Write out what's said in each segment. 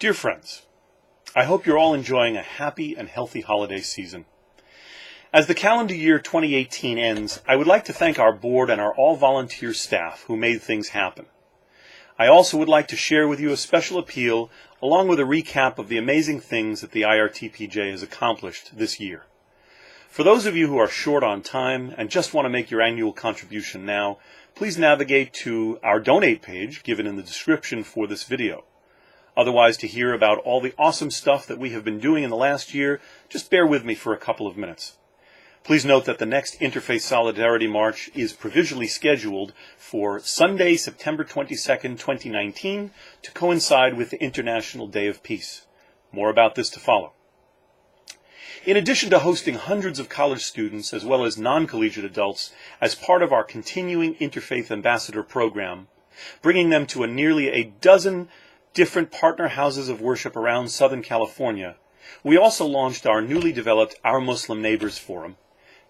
Dear friends, I hope you're all enjoying a happy and healthy holiday season. As the calendar year 2018 ends, I would like to thank our board and our all-volunteer staff who made things happen. I also would like to share with you a special appeal along with a recap of the amazing things that the IRTPJ has accomplished this year. For those of you who are short on time and just want to make your annual contribution now, please navigate to our donate page given in the description for this video. Otherwise, to hear about all the awesome stuff that we have been doing in the last year, just bear with me for a couple of minutes. Please note that the next Interfaith Solidarity March is provisionally scheduled for Sunday, September 22nd, 2019, to coincide with the International Day of Peace. More about this to follow. In addition to hosting hundreds of college students as well as non-collegiate adults as part of our continuing Interfaith Ambassador program, bringing them to nearly a dozen different partner houses of worship around Southern California, we also launched our newly developed Our Muslim Neighbors Forum,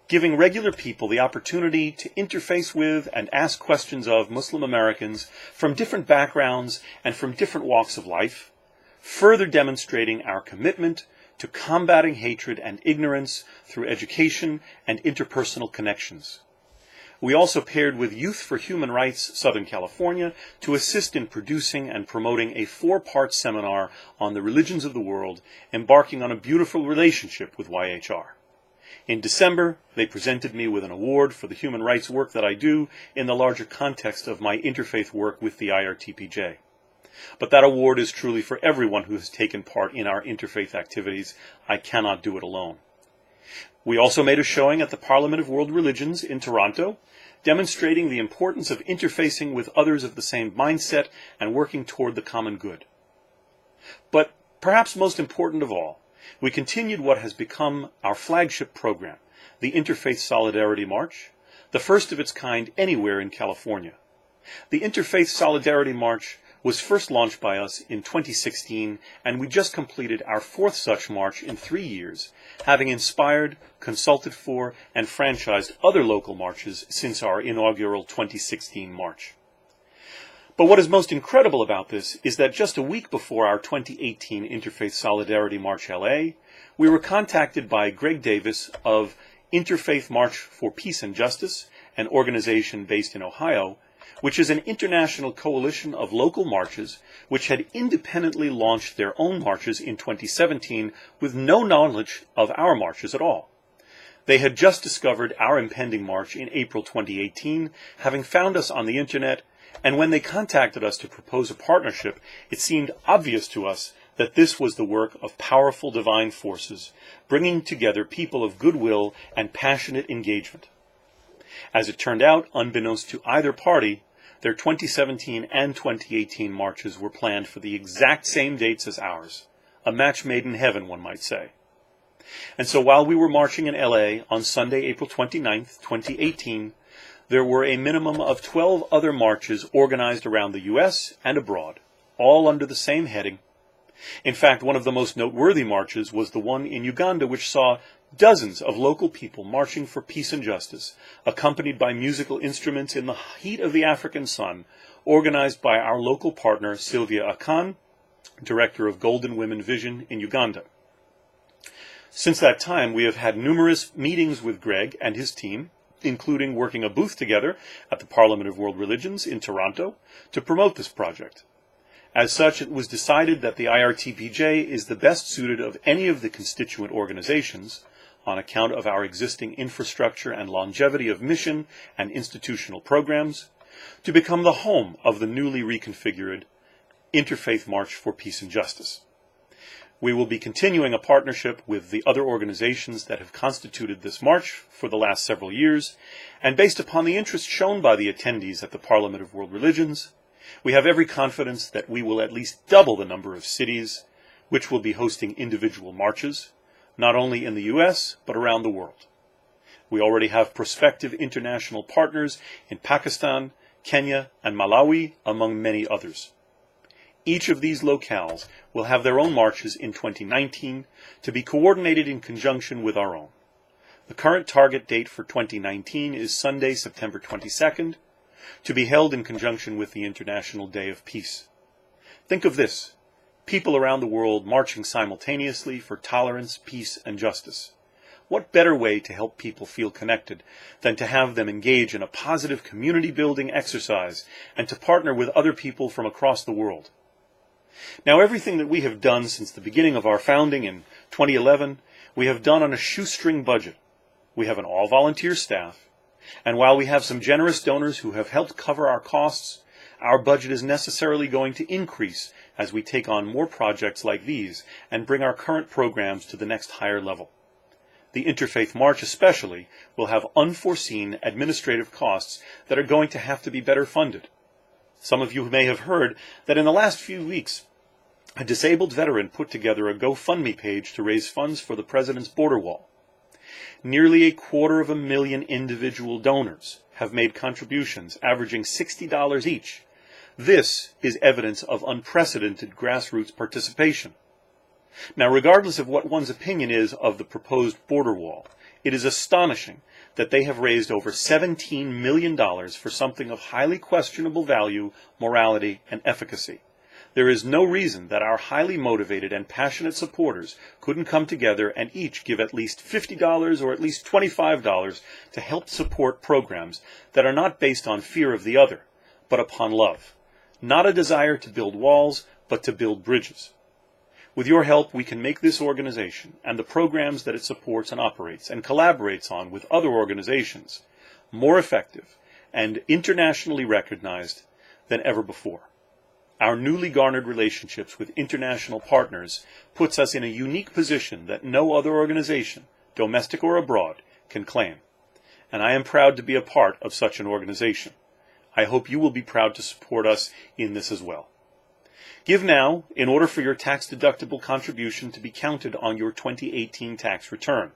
giving regular people the opportunity to interface with and ask questions of Muslim Americans from different backgrounds and from different walks of life, further demonstrating our commitment to combating hatred and ignorance through education and interpersonal connections. We also paired with Youth for Human Rights Southern California to assist in producing and promoting a 4-part seminar on the religions of the world, embarking on a beautiful relationship with YHR. In December, they presented me with an award for the human rights work that I do in the larger context of my interfaith work with the IRTPJ. But that award is truly for everyone who has taken part in our interfaith activities. I cannot do it alone. We also made a showing at the Parliament of World Religions in Toronto, demonstrating the importance of interfacing with others of the same mindset and working toward the common good. But perhaps most important of all, we continued what has become our flagship program, the Interfaith Solidarity March, the first of its kind anywhere in California. The Interfaith Solidarity March was first launched by us in 2016, and we just completed our 4th such march in 3 years, having inspired, consulted for, and franchised other local marches since our inaugural 2016 march. But what is most incredible about this is that just a week before our 2018 Interfaith Solidarity March LA, we were contacted by Greg Davis of Interfaith March for Peace and Justice, an organization based in Ohio, which is an international coalition of local marches which had independently launched their own marches in 2017 with no knowledge of our marches at all. They had just discovered our impending march in April 2018, having found us on the internet, and when they contacted us to propose a partnership, it seemed obvious to us that this was the work of powerful divine forces, bringing together people of goodwill and passionate engagement. As it turned out, unbeknownst to either party, their 2017 and 2018 marches were planned for the exact same dates as ours. A match made in heaven, one might say. And so while we were marching in LA on Sunday, April 29th, 2018, there were a minimum of 12 other marches organized around the U.S. and abroad, all under the same heading. In fact, one of the most noteworthy marches was the one in Uganda, which saw dozens of local people marching for peace and justice, accompanied by musical instruments in the heat of the African sun, organized by our local partner Sylvia Akan, director of Golden Women Vision in Uganda. Since that time, we have had numerous meetings with Greg and his team, including working a booth together at the Parliament of World Religions in Toronto to promote this project. As such, it was decided that the IRTPJ is the best suited of any of the constituent organizations, on account of our existing infrastructure and longevity of mission and institutional programs, to become the home of the newly reconfigured Interfaith March for Peace and Justice. We will be continuing a partnership with the other organizations that have constituted this march for the last several years, and based upon the interest shown by the attendees at the Parliament of World Religions, we have every confidence that we will at least double the number of cities which will be hosting individual marches, not only in the U.S., but around the world. We already have prospective international partners in Pakistan, Kenya, and Malawi, among many others. Each of these locales will have their own marches in 2019 to be coordinated in conjunction with our own. The current target date for 2019 is Sunday, September 22nd, to be held in conjunction with the International Day of Peace. Think of this. people around the world marching simultaneously for tolerance, peace, and justice. What better way to help people feel connected than to have them engage in a positive community-building exercise and to partner with other people from across the world? Now, everything that we have done since the beginning of our founding in 2011, we have done on a shoestring budget. We have an all-volunteer staff, and while we have some generous donors who have helped cover our costs, our budget is necessarily going to increase as we take on more projects like these and bring our current programs to the next higher level. The Interfaith March especially will have unforeseen administrative costs that are going to have to be better funded. Some of you may have heard that in the last few weeks, a disabled veteran put together a GoFundMe page to raise funds for the President's border wall. Nearly 250,000 individual donors have made contributions averaging $60 each. This is evidence of unprecedented grassroots participation. Now, regardless of what one's opinion is of the proposed border wall, it is astonishing that they have raised over $17 million for something of highly questionable value, morality, and efficacy. There is no reason that our highly motivated and passionate supporters couldn't come together and each give at least $50 or at least $25 to help support programs that are not based on fear of the other, but upon love. Not a desire to build walls, but to build bridges. With your help, we can make this organization and the programs that it supports and operates and collaborates on with other organizations more effective and internationally recognized than ever before. Our newly garnered relationships with international partners puts us in a unique position that no other organization, domestic or abroad, can claim. And I am proud to be a part of such an organization. I hope you will be proud to support us in this as well. Give now in order for your tax-deductible contribution to be counted on your 2018 tax return.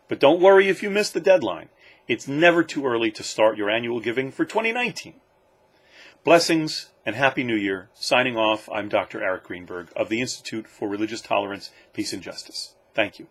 But don't worry if you miss the deadline. It's never too early to start your annual giving for 2019. Blessings and Happy New Year. Signing off, I'm Dr. Arik Greenberg of the Institute for Religious Tolerance, Peace and Justice. Thank you.